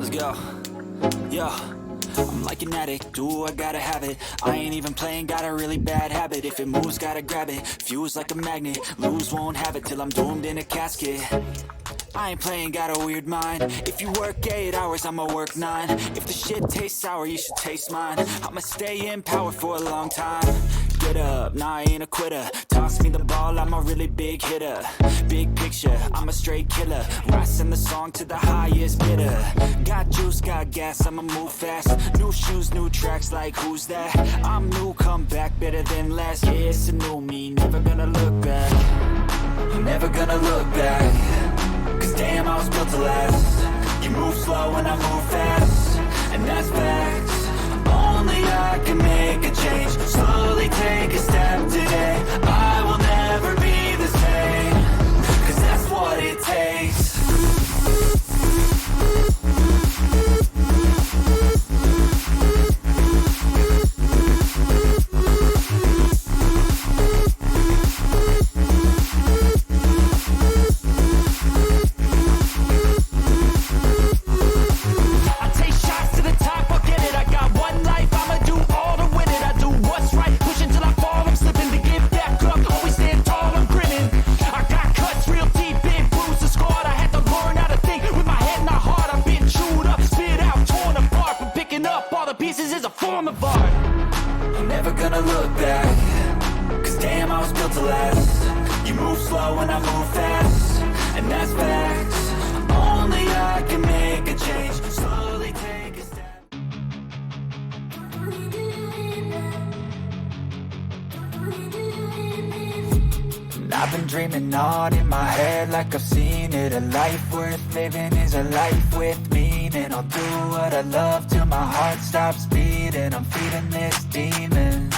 Let's go. Yo, I'm like an addict, ooh, I gotta have it. I ain't even playing, got a really bad habit. If it moves, gotta grab it, fuse like a magnet. Lose, won't have it till I'm doomed in a casket. I ain't playing, got a weird mind. If you work 8 hours, I'ma work 9. If the shit tastes sour, you should taste mine. I'ma stay in power for a long time. Get up, nah, I ain't a quitter. Toss me the ball, I'm a really big hitter. Big picture, I'm a straight killer. Rising the song to the highest bidder. Got juice, got gas, I'ma move fast. New shoes, new tracks, like who's that? I'm new, come back, better than last. Yeah, it's a new me, never gonna look back. Never gonna look back. Cause damn, I was built to last. You move slow and I move fast, and that's facts. Only I can make a change. Slowly take a step today. I will never be the same. Cause that's what it takes. I've been dreaming on in my head like I've seen it. A life worth living is a life with meaning. I'll do what I love till my heart stops beating. I'm feeding this demon.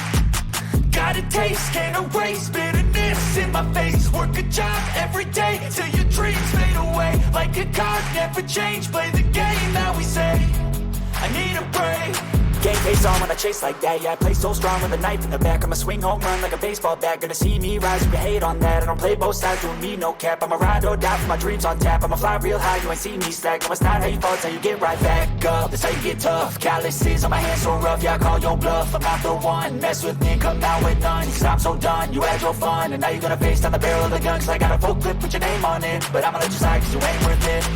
Got a taste, can't erase bitterness in my face. Work a job every day till your dreams fade away. Like a card, never change, play the game that we say. I need a break. Game face on when I chase like that. Yeah, I play so strong with a knife in the back. I'ma swing home run like a baseball bat. Gonna see me rise, you can hate on that. I don't play both sides, doing me no cap. I'ma ride or die for my dreams on tap. I'ma fly real high, you ain't see me slack. No, it's not how you fall, it's how you get right back up. That's how you get tough. Calluses on my hands so rough, yeah, I call your bluff. I'm not the one, mess with me and come out with none. Cause I'm so done, you had your fun. And now you're gonna face down the barrel of the gun. Cause I got a full clip with your name on it. But I'ma let you slide cause you ain't worth it.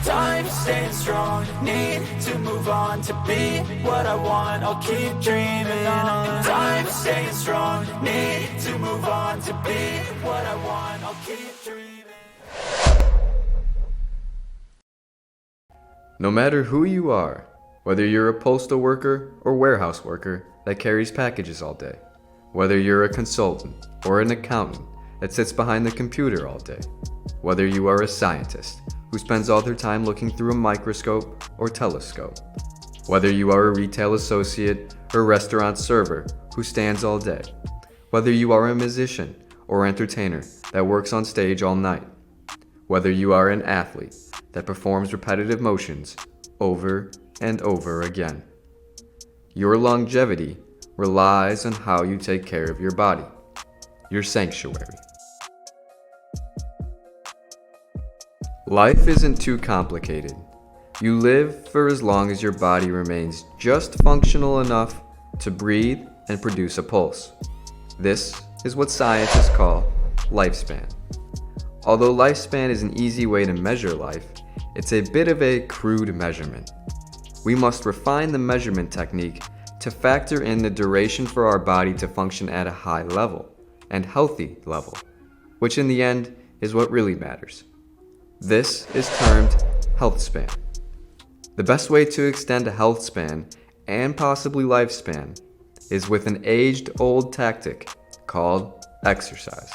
Time staying strong, need to move on to be what I want. I'll keep dreaming on. Time staying strong, need to move on to be what I want. I'll keep dreaming. No matter who you are, whether you're a postal worker or warehouse worker that carries packages all day, whether you're a consultant or an accountant that sits behind the computer all day, whether you are a scientist who spends all their time looking through a microscope or telescope, whether you are a retail associate or restaurant server who stands all day, whether you are a musician or entertainer that works on stage all night, whether you are an athlete that performs repetitive motions over and over again. Your longevity relies on how you take care of your body, your sanctuary. Life isn't too complicated. You live for as long as your body remains just functional enough to breathe and produce a pulse. This is what scientists call lifespan. Although lifespan is an easy way to measure life, it's a bit of a crude measurement. We must refine the measurement technique to factor in the duration for our body to function at a high level and healthy level, which in the end is what really matters. This is termed health span. The best way to extend a health span and possibly lifespan is with an age-old tactic called exercise.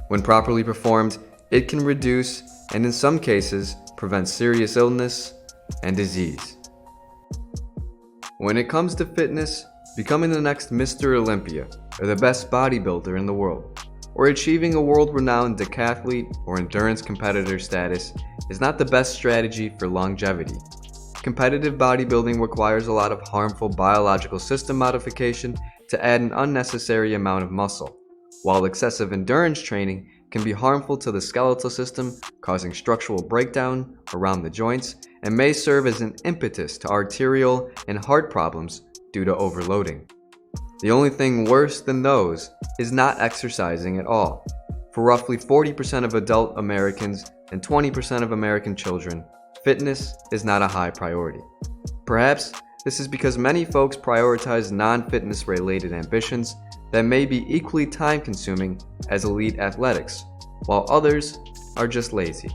When properly performed, it can reduce and in some cases prevent serious illness and disease. When it comes to fitness, becoming the next Mr. Olympia or the best bodybuilder in the world, or achieving a world-renowned decathlete or endurance competitor status is not the best strategy for longevity. Competitive bodybuilding requires a lot of harmful biological system modification to add an unnecessary amount of muscle, while excessive endurance training can be harmful to the skeletal system, causing structural breakdown around the joints, and may serve as an impetus to arterial and heart problems due to overloading. The only thing worse than those is not exercising at all. For roughly 40% of adult Americans and 20% of American children, fitness is not a high priority. Perhaps this is because many folks prioritize non-fitness related ambitions that may be equally time-consuming as elite athletics, while others are just lazy.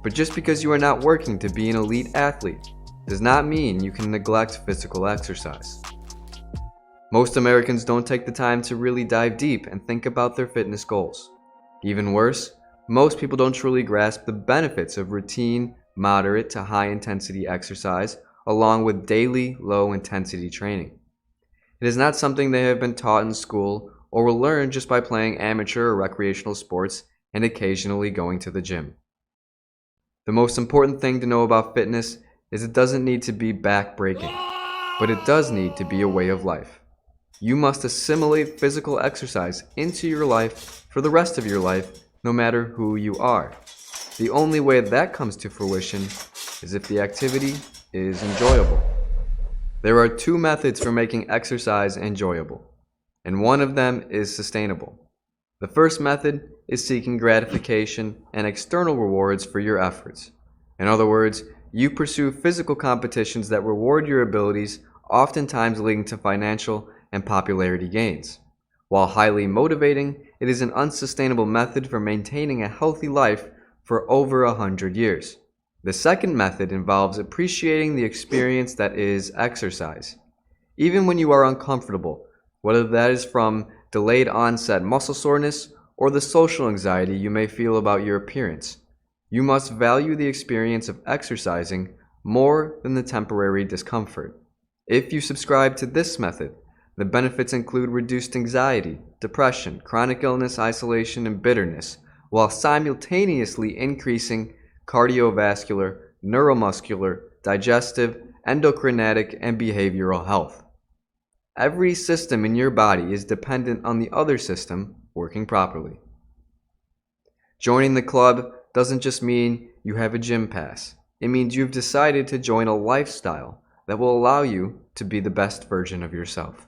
But just because you are not working to be an elite athlete does not mean you can neglect physical exercise. Most Americans don't take the time to really dive deep and think about their fitness goals. Even worse, most people don't truly grasp the benefits of routine, moderate to high-intensity exercise along with daily low-intensity training. It is not something they have been taught in school or will learn just by playing amateur or recreational sports and occasionally going to the gym. The most important thing to know about fitness is it doesn't need to be back-breaking, but it does need to be a way of life. You must assimilate physical exercise into your life for the rest of your life, no matter who you are. The only way that comes to fruition is if the activity is enjoyable. There are two methods for making exercise enjoyable, and one of them is sustainable. The first method is seeking gratification and external rewards for your efforts. In other words, you pursue physical competitions that reward your abilities, oftentimes leading to financial and popularity gains. While highly motivating, it is an unsustainable method for maintaining a healthy life for over 100 years. The second method involves appreciating the experience that is exercise. Even when you are uncomfortable, whether that is from delayed onset muscle soreness or the social anxiety you may feel about your appearance, you must value the experience of exercising more than the temporary discomfort. If you subscribe to this method, the benefits include reduced anxiety, depression, chronic illness, isolation, and bitterness, while simultaneously increasing cardiovascular, neuromuscular, digestive, endocrinatic, and behavioral health. Every system in your body is dependent on the other system working properly. Joining the club doesn't just mean you have a gym pass. It means you've decided to join a lifestyle that will allow you to be the best version of yourself.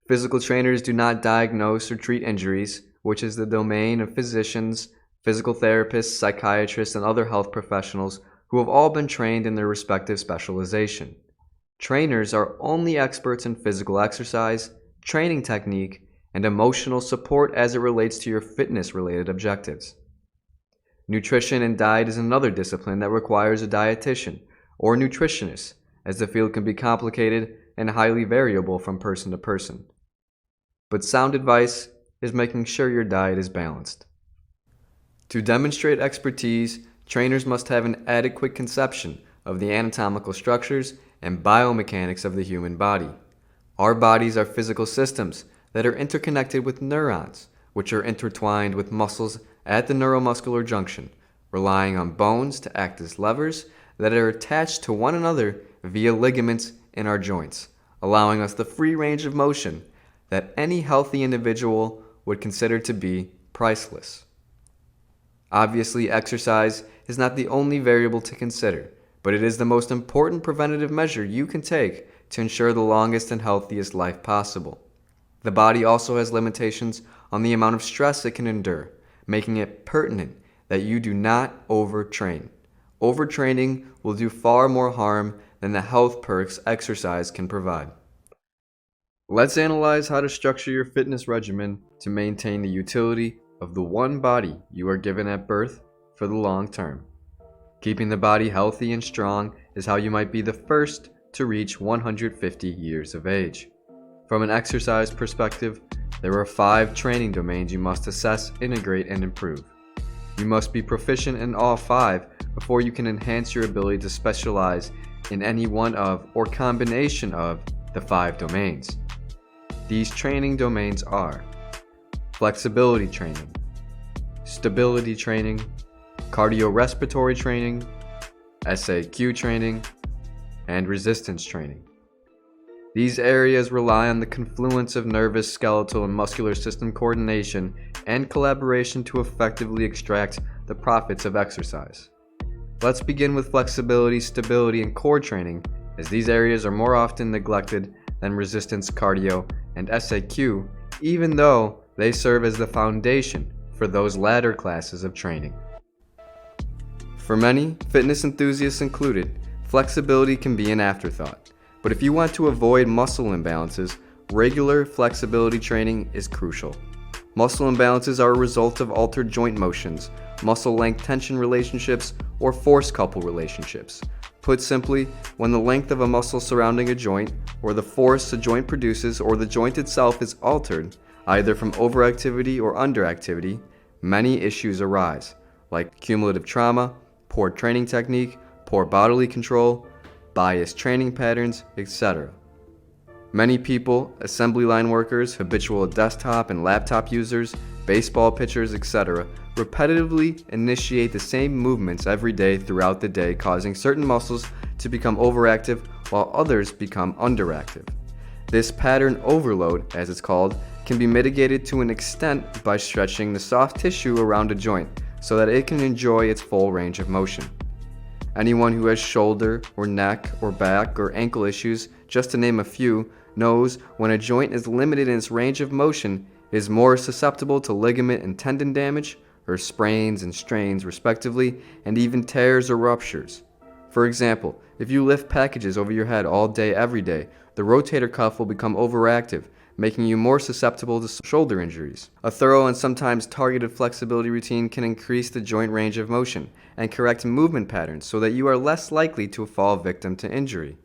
Physical trainers do not diagnose or treat injuries, which is the domain of physicians, physical therapists, psychiatrists, and other health professionals who have all been trained in their respective specialization. Trainers are only experts in physical exercise, training technique, and emotional support as it relates to your fitness-related objectives. Nutrition and diet is another discipline that requires a dietitian or nutritionist, as the field can be complicated and highly variable from person to person. But sound advice is making sure your diet is balanced. To demonstrate expertise, trainers must have an adequate conception of the anatomical structures and biomechanics of the human body. Our bodies are physical systems that are interconnected with neurons, which are intertwined with muscles at the neuromuscular junction, relying on bones to act as levers that are attached to one another via ligaments in our joints, allowing us the free range of motion that any healthy individual would consider to be priceless. Obviously, exercise is not the only variable to consider, but it is the most important preventative measure you can take to ensure the longest and healthiest life possible. The body also has limitations on the amount of stress it can endure, making it pertinent that you do not overtrain. Overtraining will do far more harm than the health perks exercise can provide. Let's analyze how to structure your fitness regimen to maintain the utility of the one body you are given at birth for the long term. Keeping the body healthy and strong is how you might be the first to reach 150 years of age. From an exercise perspective, there are 5 training domains you must assess, integrate, and improve. You must be proficient in all 5 before you can enhance your ability to specialize in any one of or combination of the 5 domains. These training domains are flexibility training, stability training, cardiorespiratory training, SAQ training, and resistance training. These areas rely on the confluence of nervous, skeletal, and muscular system coordination and collaboration to effectively extract the profits of exercise. Let's begin with flexibility, stability, and core training, as these areas are more often neglected than resistance, cardio, and SAQ, even though they serve as the foundation for those latter classes of training. For many, fitness enthusiasts included, flexibility can be an afterthought, but if you want to avoid muscle imbalances, regular flexibility training is crucial. Muscle imbalances are a result of altered joint motions, muscle length tension relationships, or force couple relationships. Put simply, when the length of a muscle surrounding a joint, or the force a joint produces, or the joint itself is altered, either from overactivity or underactivity, many issues arise, like cumulative trauma, poor training technique, poor bodily control, biased training patterns, etc. Many people, assembly line workers, habitual desktop and laptop users, baseball pitchers, etc., repetitively initiate the same movements every day throughout the day, causing certain muscles to become overactive while others become underactive. This pattern overload, as it's called, can be mitigated to an extent by stretching the soft tissue around a joint so that it can enjoy its full range of motion. Anyone who has shoulder or neck or back or ankle issues, just to name a few, knows when a joint is limited in its range of motion, it is more susceptible to ligament and tendon damage, or sprains and strains respectively, and even tears or ruptures. For example, if you lift packages over your head all day every day, the rotator cuff will become overactive, making you more susceptible to shoulder injuries. A thorough and sometimes targeted flexibility routine can increase the joint range of motion and correct movement patterns so that you are less likely to fall victim to injury.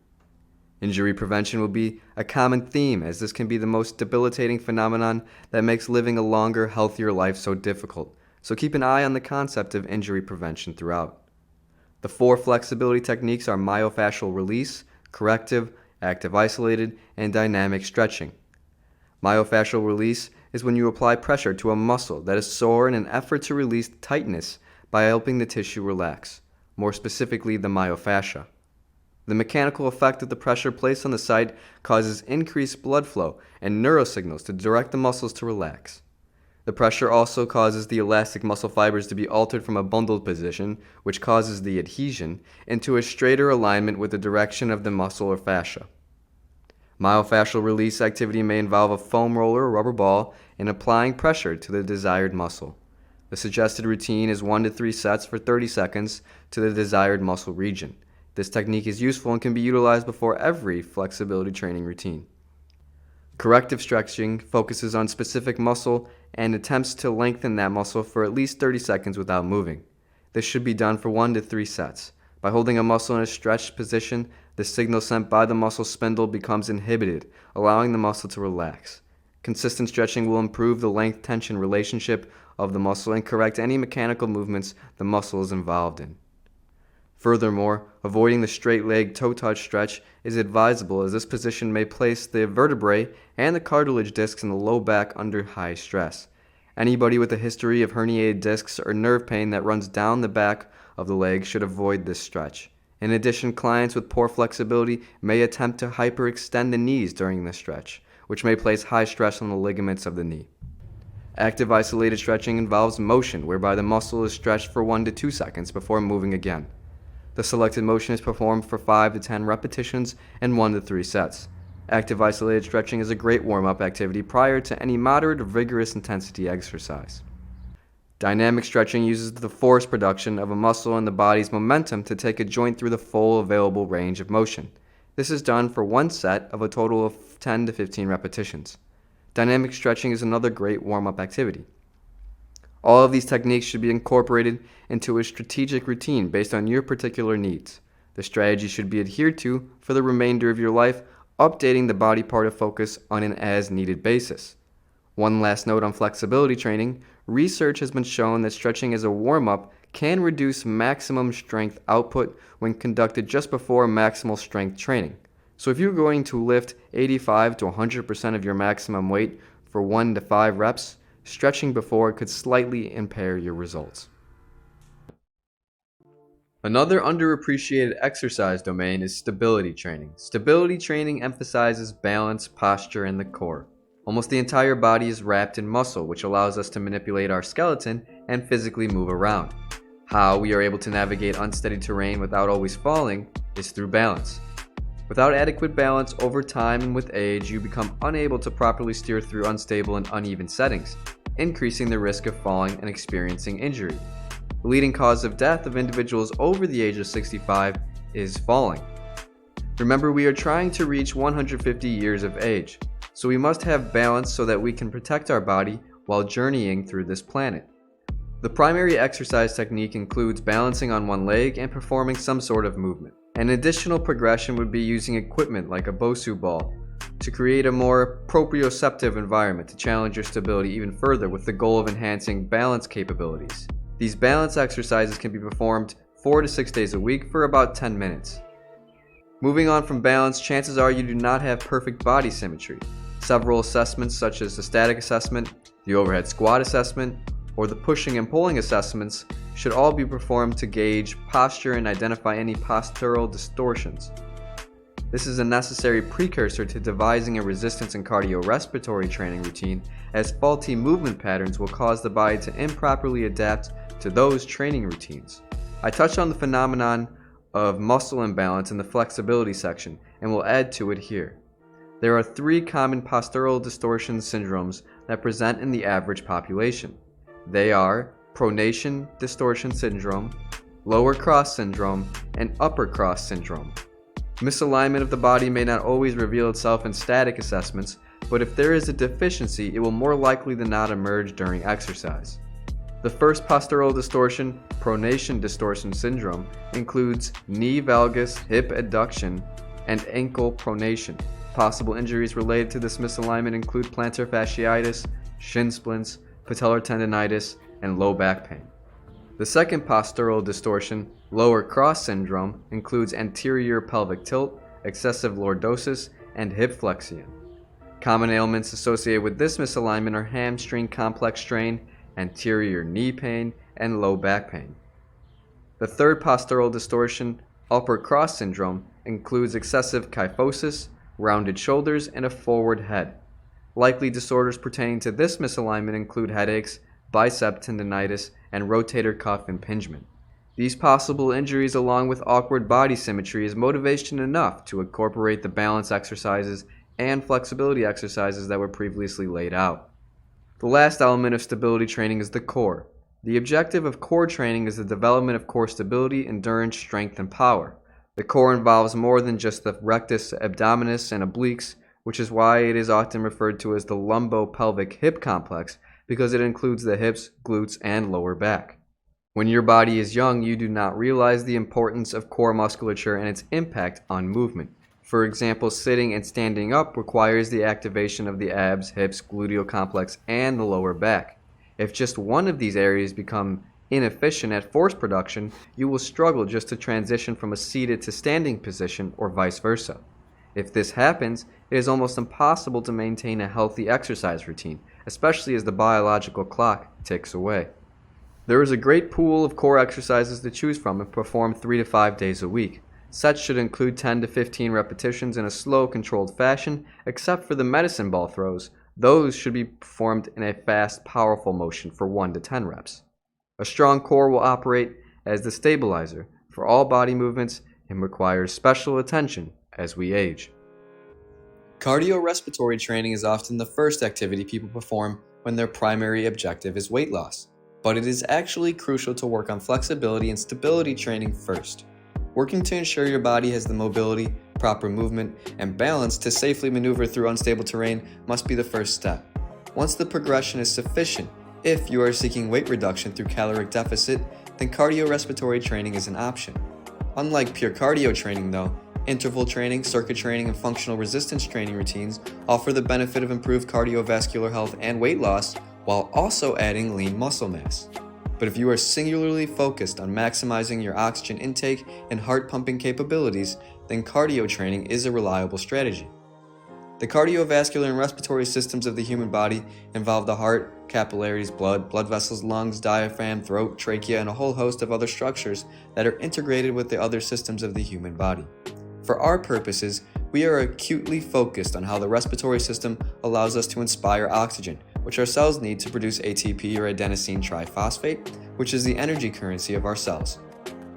Injury prevention will be a common theme, as this can be the most debilitating phenomenon that makes living a longer, healthier life so difficult. So keep an eye on the concept of injury prevention throughout. The 4 flexibility techniques are myofascial release, corrective, active isolated, and dynamic stretching. Myofascial release is when you apply pressure to a muscle that is sore in an effort to release tightness by helping the tissue relax, more specifically the myofascia. The mechanical effect of the pressure placed on the site causes increased blood flow and neurosignals to direct the muscles to relax. The pressure also causes the elastic muscle fibers to be altered from a bundled position, which causes the adhesion, into a straighter alignment with the direction of the muscle or fascia. Myofascial release activity may involve a foam roller or rubber ball and applying pressure to the desired muscle. The suggested routine is 1 to 3 sets for 30 seconds to the desired muscle region. This technique is useful and can be utilized before every flexibility training routine. Corrective stretching focuses on specific muscle and attempts to lengthen that muscle for at least 30 seconds without moving. This should be done for 1 to 3 sets. By holding a muscle in a stretched position, the signal sent by the muscle spindle becomes inhibited, allowing the muscle to relax. Consistent stretching will improve the length-tension relationship of the muscle and correct any mechanical movements the muscle is involved in. Furthermore, avoiding the straight leg toe touch stretch is advisable, as this position may place the vertebrae and the cartilage discs in the low back under high stress. Anybody with a history of herniated discs or nerve pain that runs down the back of the leg should avoid this stretch. In addition, clients with poor flexibility may attempt to hyperextend the knees during this stretch, which may place high stress on the ligaments of the knee. Active isolated stretching involves motion, whereby the muscle is stretched for 1 to 2 seconds before moving again. The selected motion is performed for 5 to 10 repetitions and 1 to 3 sets. Active isolated stretching is a great warm-up activity prior to any moderate or vigorous intensity exercise. Dynamic stretching uses the force production of a muscle and the body's momentum to take a joint through the full available range of motion. This is done for 1 set of a total of 10 to 15 repetitions. Dynamic stretching is another great warm-up activity. All of these techniques should be incorporated into a strategic routine based on your particular needs. The strategy should be adhered to for the remainder of your life, updating the body part of focus on an as-needed basis. One last note on flexibility training: research has been shown that stretching as a warm-up can reduce maximum strength output when conducted just before maximal strength training. So if you're going to lift 85 to 100% of your maximum weight for 1 to 5 reps, stretching before could slightly impair your results. Another underappreciated exercise domain is stability training. Stability training emphasizes balance, posture, and the core. Almost the entire body is wrapped in muscle, which allows us to manipulate our skeleton and physically move around. How we are able to navigate unsteady terrain without always falling is through balance. Without adequate balance over time and with age, you become unable to properly steer through unstable and uneven settings, increasing the risk of falling and experiencing injury. The leading cause of death of individuals over the age of 65 is falling. Remember, we are trying to reach 150 years of age, so we must have balance so that we can protect our body while journeying through this planet. The primary exercise technique includes balancing on one leg and performing some sort of movement. An additional progression would be using equipment like a Bosu ball to create a more proprioceptive environment to challenge your stability even further with the goal of enhancing balance capabilities. These balance exercises can be performed 4 to 6 days a week for about 10 minutes. Moving on from balance, chances are you do not have perfect body symmetry. Several assessments such as the static assessment, the overhead squat assessment, or the pushing and pulling assessments should all be performed to gauge posture and identify any postural distortions. This is a necessary precursor to devising a resistance and cardiorespiratory training routine, as faulty movement patterns will cause the body to improperly adapt to those training routines. I touched on the phenomenon of muscle imbalance in the flexibility section and will add to it here. There are 3 common postural distortion syndromes that present in the average population. They are pronation distortion syndrome, lower cross syndrome, and upper cross syndrome. Misalignment of the body may not always reveal itself in static assessments, but if there is a deficiency, it will more likely than not emerge during exercise. The first postural distortion, pronation distortion syndrome, includes knee valgus, hip adduction, and ankle pronation. Possible injuries related to this misalignment include plantar fasciitis, shin splints, patellar tendonitis, and low back pain. The second postural distortion, lower cross syndrome, includes anterior pelvic tilt, excessive lordosis, and hip flexion. Common ailments associated with this misalignment are hamstring complex strain, anterior knee pain, and low back pain. The third postural distortion, upper cross syndrome, includes excessive kyphosis, rounded shoulders, and a forward head. Likely disorders pertaining to this misalignment include headaches, bicep tendonitis, and rotator cuff impingement. These possible injuries, along with awkward body symmetry, is motivation enough to incorporate the balance exercises and flexibility exercises that were previously laid out. The last element of stability training is the core. The objective of core training is the development of core stability, endurance, strength, and power. The core involves more than just the rectus abdominis and obliques, which is why it is often referred to as the lumbo-pelvic hip complex, because it includes the hips, glutes, and lower back. When your body is young, you do not realize the importance of core musculature and its impact on movement. For example, sitting and standing up requires the activation of the abs, hips, gluteal complex, and the lower back. If just one of these areas become inefficient at force production, you will struggle just to transition from a seated to standing position or vice versa. If this happens, it is almost impossible to maintain a healthy exercise routine, especially as the biological clock ticks away. There is a great pool of core exercises to choose from and perform 3 to 5 days a week. Sets should include 10 to 15 repetitions in a slow, controlled fashion, except for the medicine ball throws. Those should be performed in a fast, powerful motion for 1 to 10 reps. A strong core will operate as the stabilizer for all body movements and requires special attention as we age. Cardiorespiratory training is often the first activity people perform when their primary objective is weight loss, but it is actually crucial to work on flexibility and stability training first. Working to ensure your body has the mobility, proper movement, and balance to safely maneuver through unstable terrain must be the first step. Once the progression is sufficient, if you are seeking weight reduction through caloric deficit, then cardiorespiratory training is an option. Unlike pure cardio training though, interval training, circuit training, and functional resistance training routines offer the benefit of improved cardiovascular health and weight loss while also adding lean muscle mass. But if you are singularly focused on maximizing your oxygen intake and heart pumping capabilities, then cardio training is a reliable strategy. The cardiovascular and respiratory systems of the human body involve the heart, capillaries, blood vessels, lungs, diaphragm, throat, trachea, and a whole host of other structures that are integrated with the other systems of the human body. For our purposes, we are acutely focused on how the respiratory system allows us to inspire oxygen, which our cells need to produce ATP or adenosine triphosphate, which is the energy currency of our cells.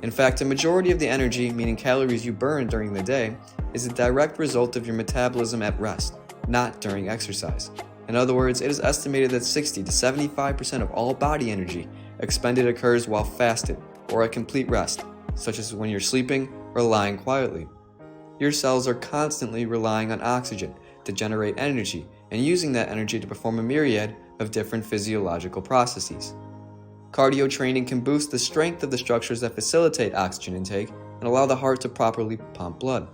In fact, a majority of the energy, meaning calories you burn during the day, is a direct result of your metabolism at rest, not during exercise. In other words, it is estimated that 60 to 75% of all body energy expended occurs while fasted or at complete rest, such as when you're sleeping or lying quietly. Your cells are constantly relying on oxygen to generate energy and using that energy to perform a myriad of different physiological processes. Cardio training can boost the strength of the structures that facilitate oxygen intake and allow the heart to properly pump blood.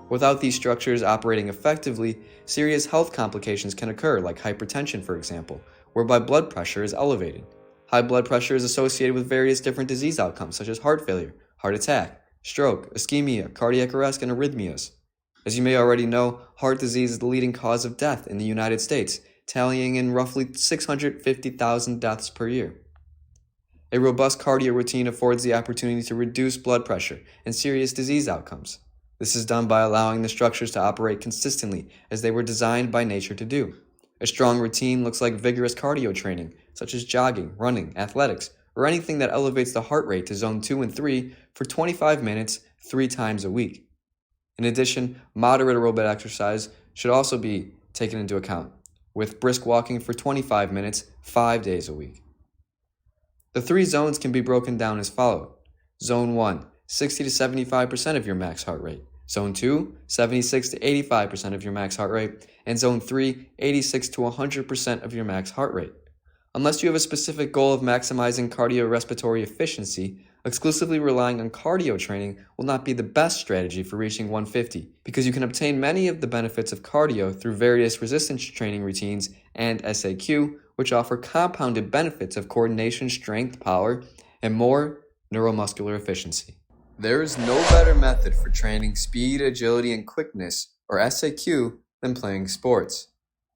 Without these structures operating effectively, serious health complications can occur, like hypertension, for example, whereby blood pressure is elevated. High blood pressure is associated with various different disease outcomes, such as heart failure, heart attack, stroke, ischemia, cardiac arrest, and arrhythmias. As you may already know, heart disease is the leading cause of death in the United States, tallying in roughly 650,000 deaths per year. A robust cardio routine affords the opportunity to reduce blood pressure and serious disease outcomes. This is done by allowing the structures to operate consistently as they were designed by nature to do. A strong routine looks like vigorous cardio training, such as jogging, running, athletics, or anything that elevates the heart rate to zone 2 and 3 for 25 minutes 3 times a week. In addition, moderate aerobic exercise should also be taken into account, with brisk walking for 25 minutes 5 days a week. The 3 zones can be broken down as follows. Zone 1, 60 to 75% of your max heart rate. Zone 2, 76 to 85% of your max heart rate. And Zone 3, 86 to 100% of your max heart rate. Unless you have a specific goal of maximizing cardiorespiratory efficiency, exclusively relying on cardio training will not be the best strategy for reaching 150, because you can obtain many of the benefits of cardio through various resistance training routines and SAQ, which offer compounded benefits of coordination, strength, power, and more neuromuscular efficiency. There is no better method for training speed, agility, and quickness, or SAQ, than playing sports.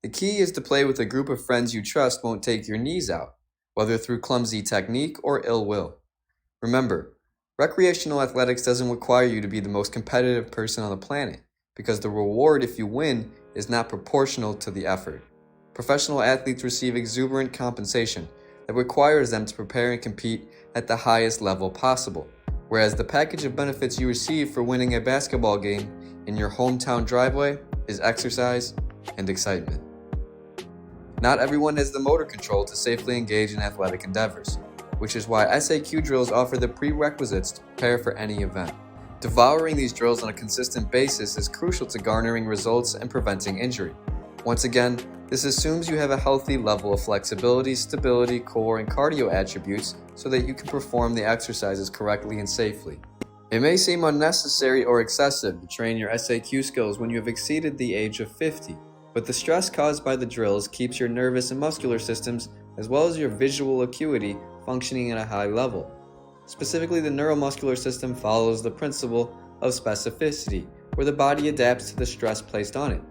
The key is to play with a group of friends you trust won't take your knees out, whether through clumsy technique or ill will. Remember, recreational athletics doesn't require you to be the most competitive person on the planet, because the reward if you win is not proportional to the effort. Professional athletes receive exuberant compensation that requires them to prepare and compete at the highest level possible, whereas the package of benefits you receive for winning a basketball game in your hometown driveway is exercise and excitement. Not everyone has the motor control to safely engage in athletic endeavors, which is why SAQ drills offer the prerequisites to prepare for any event. Devouring these drills on a consistent basis is crucial to garnering results and preventing injury. Once again, this assumes you have a healthy level of flexibility, stability, core, and cardio attributes so that you can perform the exercises correctly and safely. It may seem unnecessary or excessive to train your SAQ skills when you have exceeded the age of 50, but the stress caused by the drills keeps your nervous and muscular systems, as well as your visual acuity, functioning at a high level. Specifically, the neuromuscular system follows the principle of specificity, where the body adapts to the stress placed on it.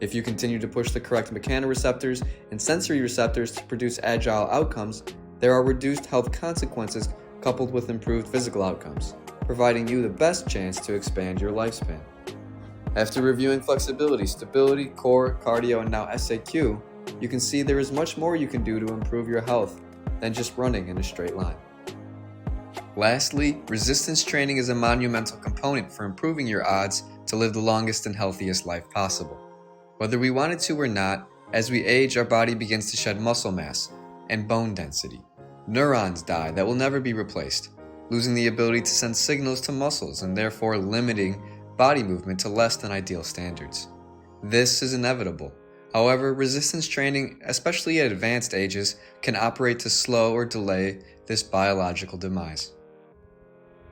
If you continue to push the correct mechanoreceptors and sensory receptors to produce agile outcomes, there are reduced health consequences coupled with improved physical outcomes, providing you the best chance to expand your lifespan. After reviewing flexibility, stability, core, cardio, and now SAQ, you can see there is much more you can do to improve your health than just running in a straight line. Lastly, resistance training is a monumental component for improving your odds to live the longest and healthiest life possible. Whether we want it to or not, as we age, our body begins to shed muscle mass and bone density. Neurons die that will never be replaced, losing the ability to send signals to muscles and therefore limiting body movement to less than ideal standards. This is inevitable. However, resistance training, especially at advanced ages, can operate to slow or delay this biological demise.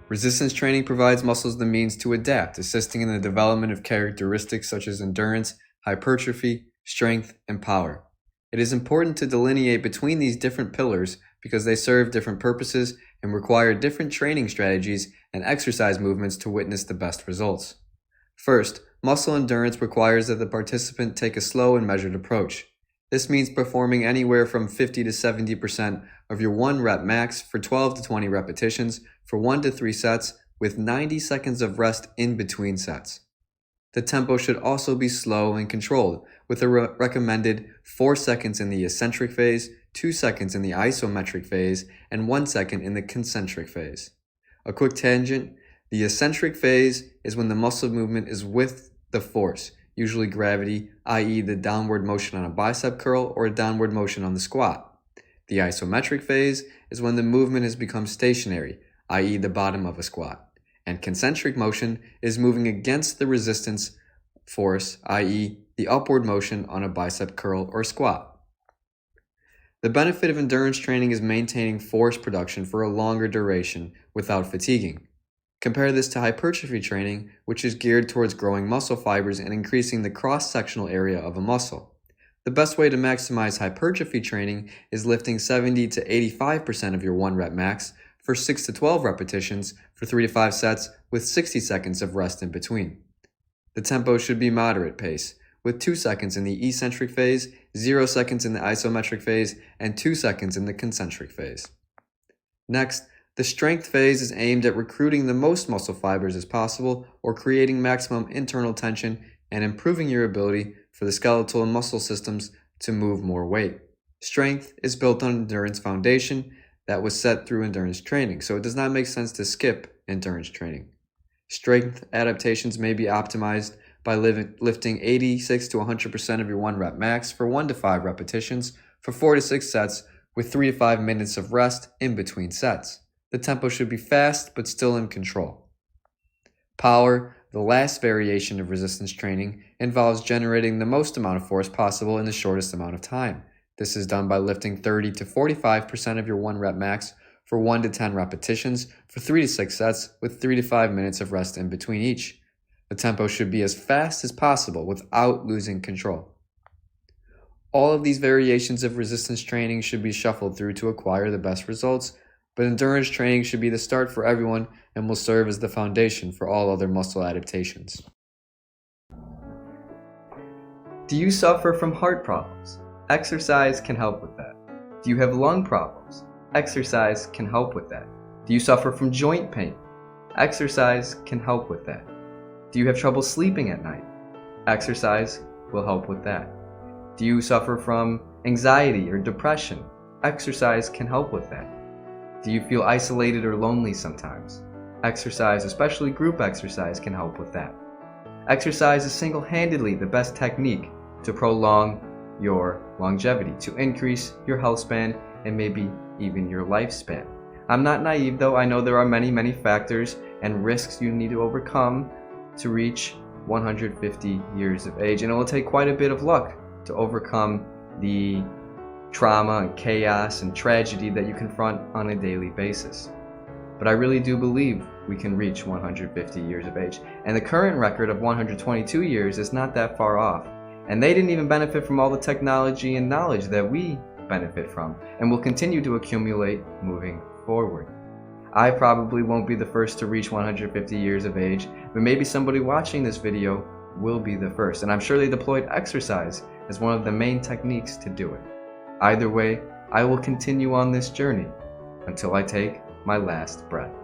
Resistance training provides muscles the means to adapt, assisting in the development of characteristics such as endurance, hypertrophy, strength, and power. It is important to delineate between these different pillars because they serve different purposes and require different training strategies and exercise movements to witness the best results. First, muscle endurance requires that the participant take a slow and measured approach. This means performing anywhere from 50 to 70% of your 1 rep max for 12 to 20 repetitions for 1 to 3 sets with 90 seconds of rest in between sets. The tempo should also be slow and controlled, with a recommended 4 seconds in the eccentric phase, 2 seconds in the isometric phase, and 1 second in the concentric phase. A quick tangent, the eccentric phase is when the muscle movement is with the force, usually gravity, i.e. the downward motion on a bicep curl or a downward motion on the squat. The isometric phase is when the movement has become stationary, i.e. the bottom of a squat. And concentric motion is moving against the resistance force, i.e. the upward motion on a bicep curl or squat. The benefit of endurance training is maintaining force production for a longer duration without fatiguing. Compare this to hypertrophy training, which is geared towards growing muscle fibers and increasing the cross-sectional area of a muscle. The best way to maximize hypertrophy training is lifting 70 to 85% of your 1 rep max for 6 to 12 repetitions for 3 to 5 sets with 60 seconds of rest in between. The tempo should be moderate pace, with 2 seconds in the eccentric phase, 0 seconds in the isometric phase, and 2 seconds in the concentric phase. Next, the strength phase is aimed at recruiting the most muscle fibers as possible or creating maximum internal tension and improving your ability for the skeletal and muscle systems to move more weight. Strength is built on endurance foundation that was set through endurance training, so it does not make sense to skip endurance training. Strength adaptations may be optimized by lifting 86 to 100% of your 1 rep max for 1 to 5 repetitions for 4 to 6 sets with 3 to 5 minutes of rest in between sets. The tempo should be fast but still in control. Power, the last variation of resistance training, involves generating the most amount of force possible in the shortest amount of time. This is done by lifting 30 to 45% of your 1 rep max for 1 to 10 repetitions for 3 to 6 sets with 3 to 5 minutes of rest in between each. The tempo should be as fast as possible without losing control. All of these variations of resistance training should be shuffled through to acquire the best results, but endurance training should be the start for everyone and will serve as the foundation for all other muscle adaptations. Do you suffer from heart problems? Exercise can help with that. Do you have lung problems? Exercise can help with that. Do you suffer from joint pain? Exercise can help with that. Do you have trouble sleeping at night? Exercise will help with that. Do you suffer from anxiety or depression? Exercise can help with that. Do you feel isolated or lonely sometimes? Exercise, especially group exercise, can help with that. Exercise is single-handedly the best technique to prolong your longevity, to increase your health span and maybe even your lifespan. I'm not naive though. I know there are many factors and risks you need to overcome to reach 150 years of age, and it will take quite a bit of luck to overcome the trauma and chaos and tragedy that you confront on a daily basis. But I really do believe we can reach 150 years of age, and the current record of 122 years is not that far off. And they didn't even benefit from all the technology and knowledge that we benefit from and will continue to accumulate moving forward. I probably won't be the first to reach 150 years of age, but maybe somebody watching this video will be the first, and I'm sure they deployed exercise as one of the main techniques to do it. Either way, I will continue on this journey until I take my last breath.